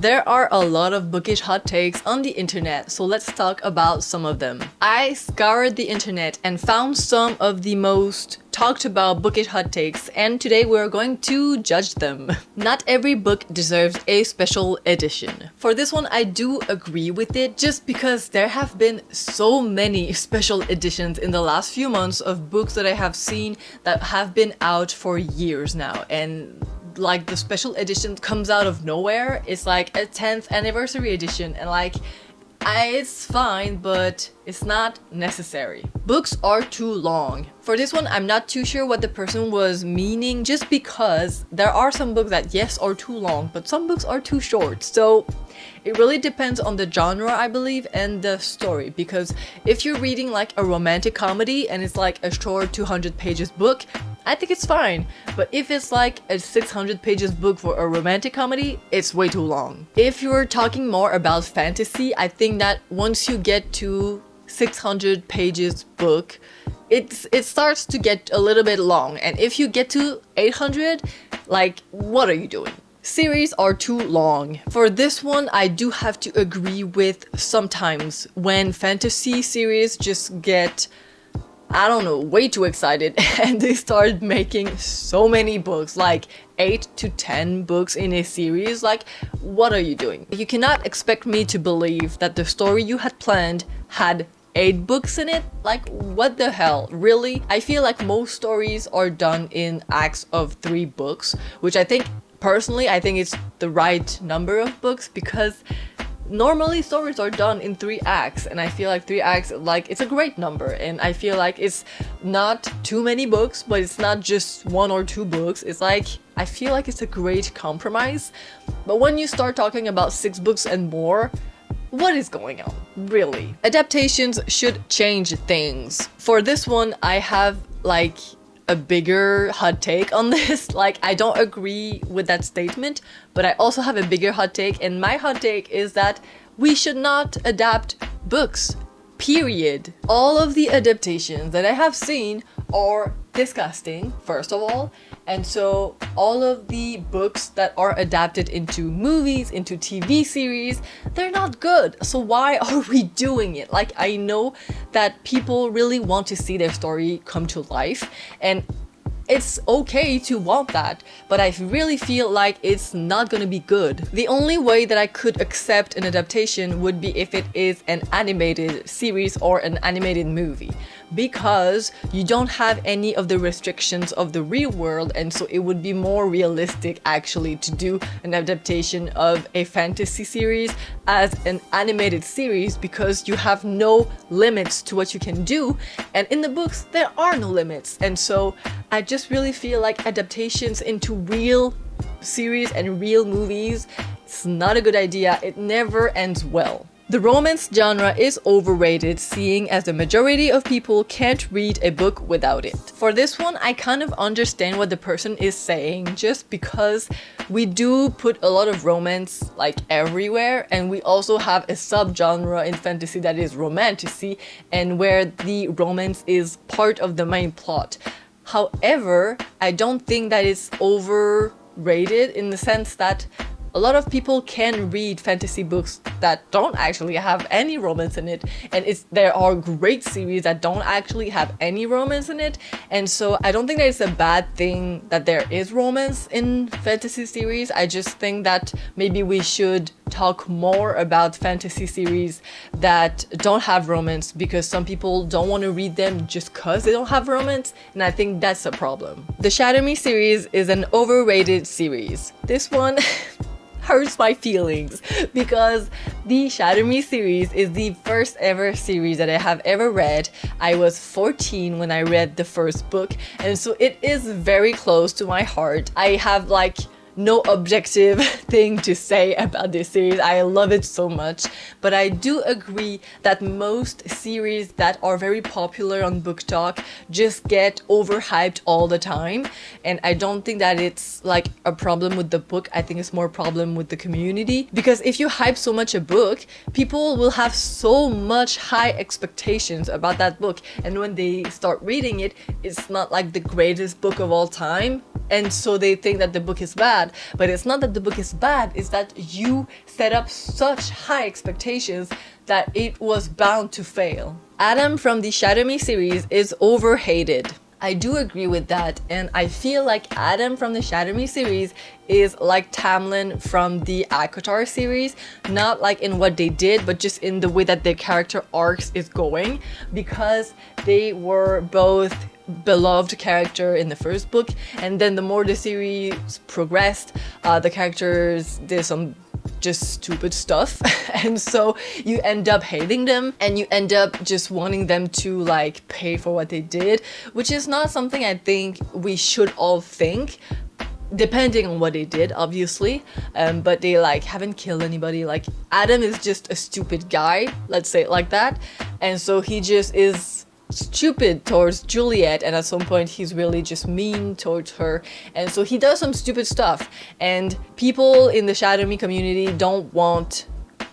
There are a lot of bookish hot takes on the internet, so let's talk about some of them. I scoured the internet and found some of the most talked about bookish hot takes, and today we're going to judge them. Not every book deserves a special edition. For this one, I do agree with it just because there have been so many special editions in the last few months of books that I have seen that have been out for years now, and like the special edition comes out of nowhere. It's like a 10th anniversary edition, and like it's fine, but it's not necessary. Books are too long. For this one, I'm not too sure what the person was meaning, just because there are some books that yes are too long, but some books are too short. So it really depends on the genre, I believe, and the story, because if you're reading like a romantic comedy and it's like a short 200 pages book, I think it's fine. But if it's like a 600 pages book for a romantic comedy, it's way too long. If you're talking more about fantasy, I think that once you get to 600 pages book, it starts to get a little bit long. And if you get to 800, like, what are you doing? Series are too long. For this one, I do have to agree with sometimes when fantasy series just get, I don't know, way too excited and they start making so many books, like 8 to 10 books in a series. Like, what are you doing? You cannot expect me to believe that the story you had planned had 8 books in it. Like, what the hell? Really? I feel like most stories are done in acts of 3 books, which I think, personally, I think it's the right number of books, because normally stories are done in 3 acts, and I feel like 3 acts, like, it's a great number, and I feel like it's not too many books, but it's not just 1 or 2 books. It's like, I feel like it's a great compromise. But when you start talking about 6 books and more, what is going on? Really? Adaptations should change things. For this one, I have like a bigger hot take on this. Like, I don't agree with that statement, but I also have a bigger hot take, and my hot take is that we should not adapt books, period. All of the adaptations that I have seen are disgusting, first of all, and so all of the books that are adapted into movies, into TV series, they're not good. So why are we doing it? Like, I know that people really want to see their story come to life, and it's okay to want that, but I really feel like it's not gonna be good. The only way that I could accept an adaptation would be if it is an animated series or an animated movie, because you don't have any of the restrictions of the real world, and so it would be more realistic actually to do an adaptation of a fantasy series as an animated series, because you have no limits to what you can do, and in the books there are no limits. And so I just really feel like adaptations into real series and real movies, it's not a good idea. It never ends well. The romance genre is overrated, seeing as the majority of people can't read a book without it. For this one, I kind of understand what the person is saying, just because we do put a lot of romance like everywhere, and we also have a subgenre in fantasy that is romantasy, and where the romance is part of the main plot. However, I don't think that it's overrated in the sense that a lot of people can read fantasy books that don't actually have any romance in it, and there are great series that don't actually have any romance in it. And so I don't think that it's a bad thing that there is romance in fantasy series. I just think that maybe we should talk more about fantasy series that don't have romance, because some people don't want to read them just because they don't have romance, and I think that's a problem. The Shatter Me series is an overrated series. This one hurts my feelings, because the Shatter Me series is the first ever series that I have ever read. I was 14 when I read the first book, and so it is very close to my heart. I have like no objective thing to say about this series. I love it so much, but I do agree that most series that are very popular on Book Talk just get overhyped all the time, and I don't think that it's like a problem with the book. I think it's more a problem with the community, because if you hype so much a book, people will have so much high expectations about that book, and when they start reading it, it's not like the greatest book of all time, and so they think that the book is bad. bad, but it's not that the book is bad, it's that you set up such high expectations that it was bound to fail. Adam from the Shadow Me series is overhated. I do agree with that, and I feel like Adam from the Shadow Me series is like Tamlin from the ACOTAR series, not like in what they did, but just in the way that their character arcs is going, because they were both beloved character in the first book, and then the more the series progressed, the characters did some just stupid stuff and so you end up hating them and you end up just wanting them to like pay for what they did, which is not something I think we should all think, depending on what they did, obviously. But they like haven't killed anybody. Like Adam is just a stupid guy, let's say it like that, and so he just is stupid towards Juliet, and at some point he's really just mean towards her, and so he does some stupid stuff, and people in the Shadow Me community don't want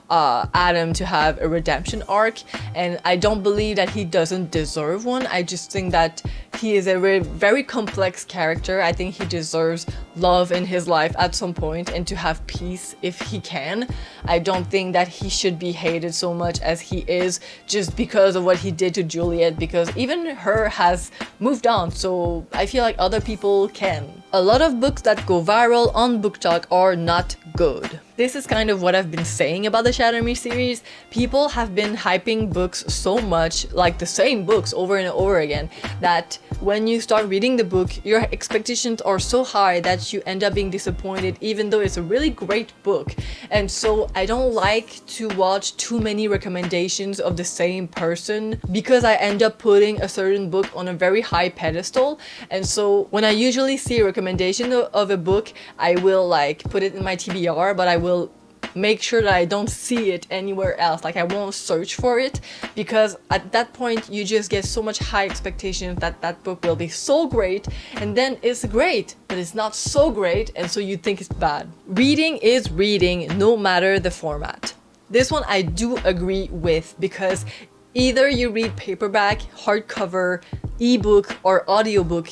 Adam to have a redemption arc, and I don't believe that he doesn't deserve one. I just think that he is a very complex character. I think he deserves love in his life at some point and to have peace if he can. I don't think that he should be hated so much as he is just because of what he did to Juliet, because even her has moved on, so I feel like other people can. A lot of books that go viral on Book Talk are not good. This is kind of what I've been saying about the Shadow Me series. People have been hyping books so much, like the same books over and over again, that when you start reading the book, your expectations are so high that you end up being disappointed, even though it's a really great book. And so I don't like to watch too many recommendations of the same person, because I end up putting a certain book on a very high pedestal. And so when I usually see a recommendation of a book, I will like put it in my TBR, but I will make sure that I don't see it anywhere else. Like I won't search for it, because at that point you just get so much high expectations that that book will be so great, and then it's great but it's not so great, and so you think it's bad. Reading is reading no matter the format. This one I do agree with, because either you read paperback, hardcover, ebook or audiobook,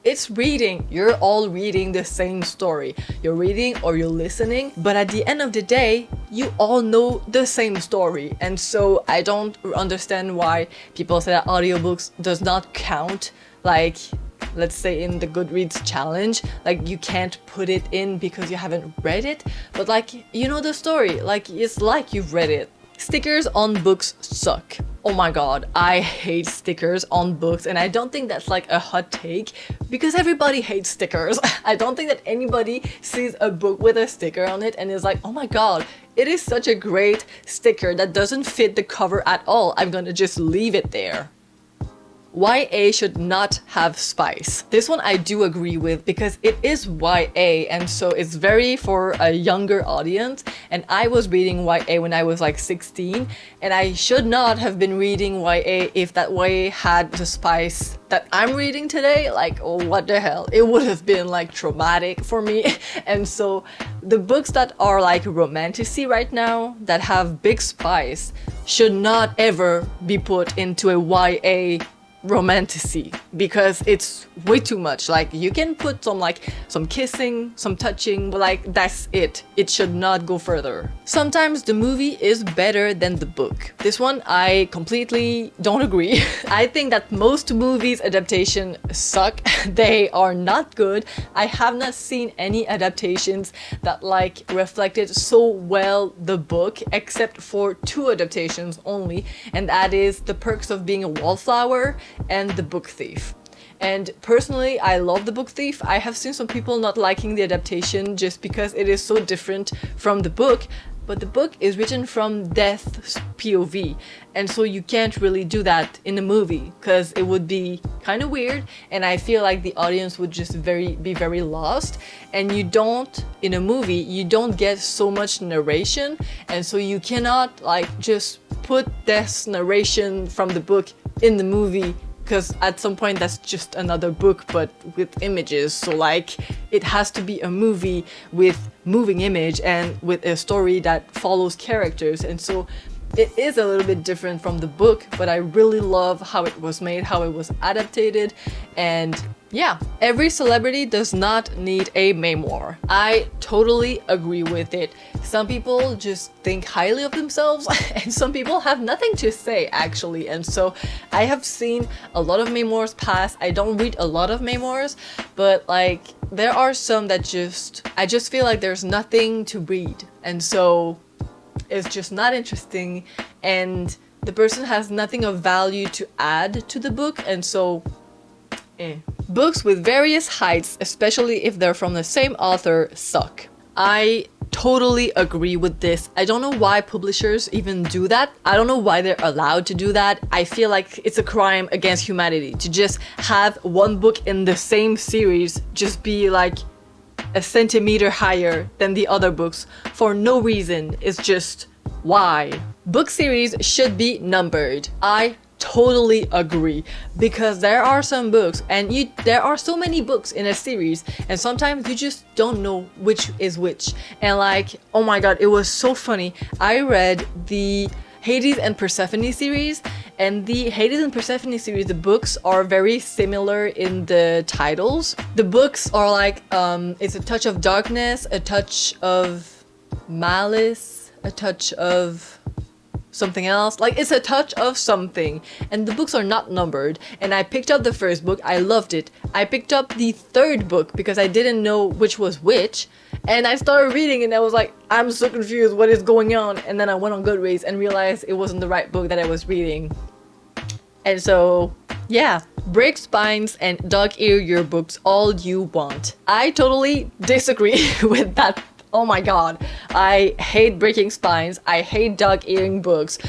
it's reading. You're all reading the same story. You're reading or you're listening, but at the end of the day, you all know the same story. And so I don't understand why people say that audiobooks does not count. Like, let's say in the Goodreads challenge, like you can't put it in because you haven't read it, but like you know the story, like it's like you've read it. Stickers on books suck. Oh my god, I hate stickers on books, and I don't think that's like a hot take, because everybody hates stickers. I don't think that anybody sees a book with a sticker on it and is like, oh my god, it is such a great sticker that doesn't fit the cover at all, I'm gonna just leave it there. YA should not have spice. This one I do agree with, because it is YA, and so it's very for a younger audience, and I was reading YA when I was like 16, and I should not have been reading YA if that YA had the spice that I'm reading today. Like, oh, what the hell, it would have been like traumatic for me. And so the books that are like romanticy right now, that have big spice, should not ever be put into a YA romanticy, because it's way too much. Like you can put some kissing, some touching, but like that's it. It should not go further. Sometimes the movie is better than the book. This one I completely don't agree. I think that most movies adaptation suck. They are not good. I have not seen any adaptations that like reflected so well the book, except for 2 adaptations only, and that is The Perks of Being a Wallflower and The Book Thief. And personally, I love The Book Thief. I have seen some people not liking the adaptation just because it is so different from the book, but the book is written from Death's POV, and so you can't really do that in a movie because it would be kind of weird, and I feel like the audience would just be very lost. And you don't, in a movie, you don't get so much narration, and so you cannot like just put Death's narration from the book in the movie, because at some point that's just another book but with images. So like it has to be a movie with moving image and with a story that follows characters, and so it is a little bit different from the book, but I really love how it was made, how it was adapted, and Yeah, every celebrity does not need a memoir. I totally agree with it. Some people just think highly of themselves and some people have nothing to say actually. And so I have seen a lot of memoirs pass. I don't read a lot of memoirs, but like there are some that I just feel like there's nothing to read. And so it's just not interesting and the person has nothing of value to add to the book, and so Books with various heights, especially if they're from the same author, suck. I totally agree with this. I don't know why publishers even do that. I don't know why they're allowed to do that. I feel like it's a crime against humanity to just have one book in the same series just be like a centimeter higher than the other books for no reason. It's just why? Book series should be numbered. I totally agree, because there are some books and there are so many books in a series and sometimes you just don't know which is which. And like, oh my god, it was so funny. I read the Hades and Persephone series, and the Hades and Persephone series, the books are very similar in the titles. The books are like it's a touch of darkness, a touch of malice, a touch of something else, like it's a touch of something, and the books are not numbered. And I picked up the first book, I loved it. I picked up the third book because I didn't know which was which, and I started reading and I was like, I'm so confused, what is going on? And then I went on Goodreads and realized it wasn't the right book that I was reading. And so yeah, break spines and dog-ear your books all you want. I totally disagree with that. Oh my god, I hate breaking spines, I hate dog-earing books.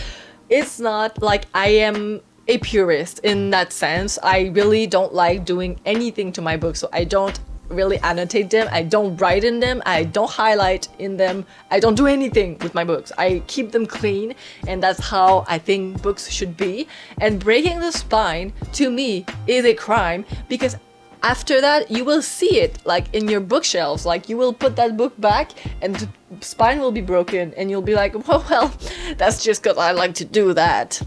It's not like I am a purist in that sense. I really don't like doing anything to my books, so I don't really annotate them, I don't write in them, I don't highlight in them, I don't do anything with my books. I keep them clean, and that's how I think books should be. And breaking the spine, to me, is a crime, because after that, you will see it like in your bookshelves. Like you will put that book back and the spine will be broken and you'll be like, oh, well, that's just because I like to do that.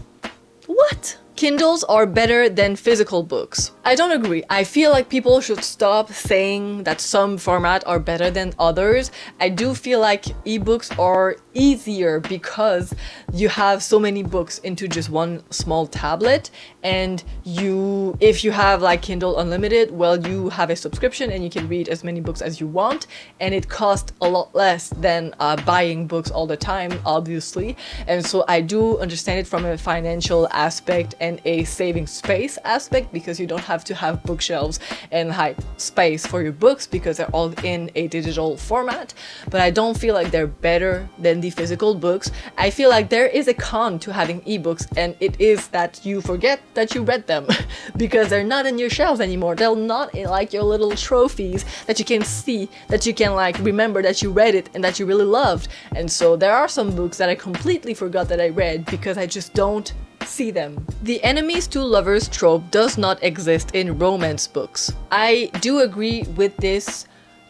What? Kindles are better than physical books. I don't agree. I feel like people should stop saying that some formats are better than others. I do feel like ebooks are easier because you have so many books into just one small tablet, and if you have like Kindle Unlimited, well, you have a subscription and you can read as many books as you want, and it costs a lot less than buying books all the time, obviously. And so I do understand it from a financial aspect and a saving space aspect, because you don't have to have bookshelves and hide space for your books because they're all in a digital format. But I don't feel like they're better than the physical books. I feel like there is a con to having ebooks, and it is that you forget that you read them because they're not in your shelves anymore. They're not in like your little trophies that you can see, that you can like remember that you read it and that you really loved. And so there are some books that I completely forgot that I read because I just don't see them. The enemies to lovers trope does not exist in romance books. I do agree with this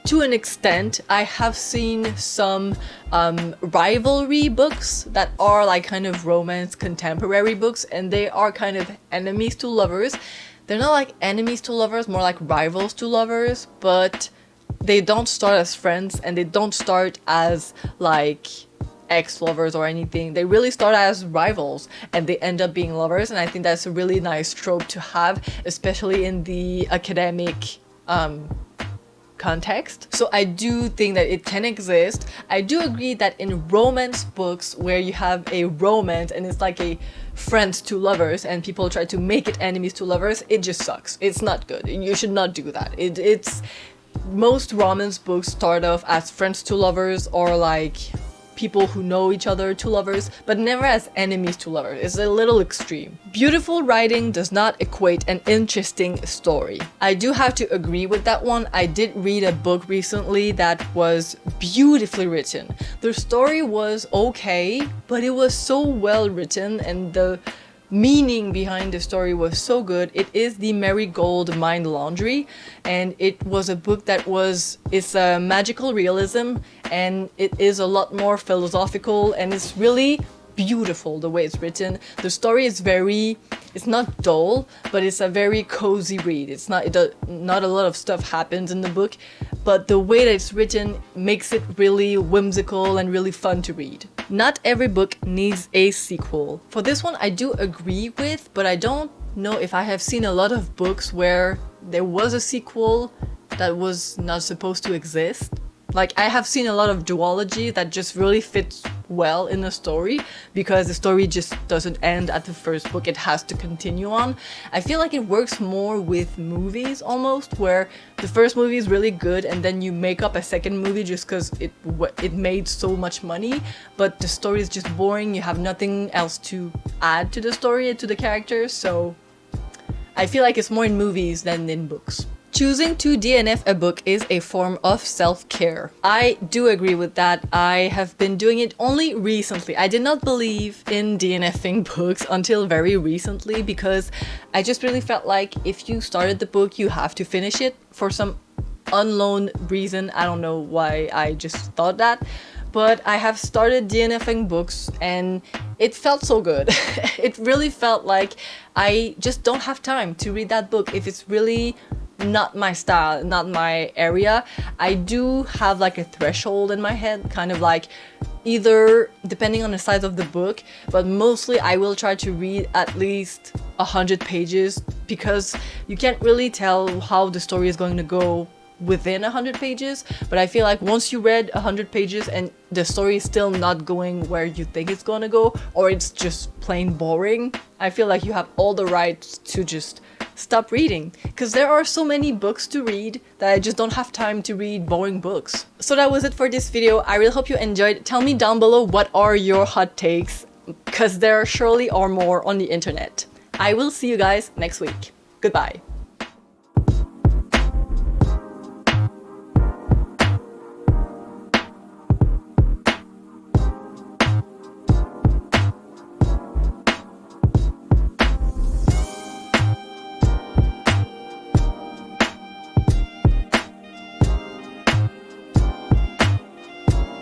to an extent. I have seen some rivalry books that are like kind of romance contemporary books, and they are kind of enemies to lovers. They're not like enemies to lovers, more like rivals to lovers, but they don't start as friends and they don't start as like ex-lovers or anything. They really start as rivals and they end up being lovers, and I think that's a really nice trope to have, especially in the academic context. So I do think that it can exist. I do agree that in romance books where you have a romance and it's like a friends to lovers and people try to make it enemies to lovers, it just sucks. It's not good. You should not do that. It's most romance books start off as friends to lovers, or like people who know each other to lovers, but never as enemies to lovers. It's a little extreme. Beautiful writing does not equate an interesting story. I do have to agree with that one. I did read a book recently that was beautifully written. The story was okay, but it was so well written and the meaning behind the story was so good. It is the Marigold Mind Laundry, and it was a book that it's a magical realism, and it is a lot more philosophical, and it's really beautiful the way it's written. The story is it's not dull, but it's a very cozy read. It's not, not a lot of stuff happens in the book, but the way that it's written makes it really whimsical and really fun to read. Not every book needs a sequel. For this one, I do agree with, but I don't know if I have seen a lot of books where there was a sequel that was not supposed to exist. Like, I have seen a lot of duology that just really fits well in the story because the story just doesn't end at the first book, it has to continue on. I feel like it works more with movies almost, where the first movie is really good and then you make up a second movie just because it made so much money, but the story is just boring, you have nothing else to add to the story and to the characters, so I feel like it's more in movies than in books. Choosing to DNF a book is a form of self-care. I do agree with that. I have been doing it only recently. I did not believe in DNFing books until very recently because I just really felt like if you started the book, you have to finish it for some unknown reason. I don't know why I just thought that. But I have started DNFing books and it felt so good. It really felt like I just don't have time to read that book if it's really not my style, not my area. I do have like a threshold in my head, kind of like either depending on the size of the book, but mostly I will try to read at least 100 pages because you can't really tell how the story is going to go within 100 pages, but I feel like once you read 100 pages and the story is still not going where you think it's gonna go, or it's just plain boring, I feel like you have all the rights to just stop reading, because there are so many books to read that I just don't have time to read boring books. So that was it for this video. I really hope you enjoyed. Tell me down below what are your hot takes, because there surely are more on the internet. I will see you guys next week. Goodbye.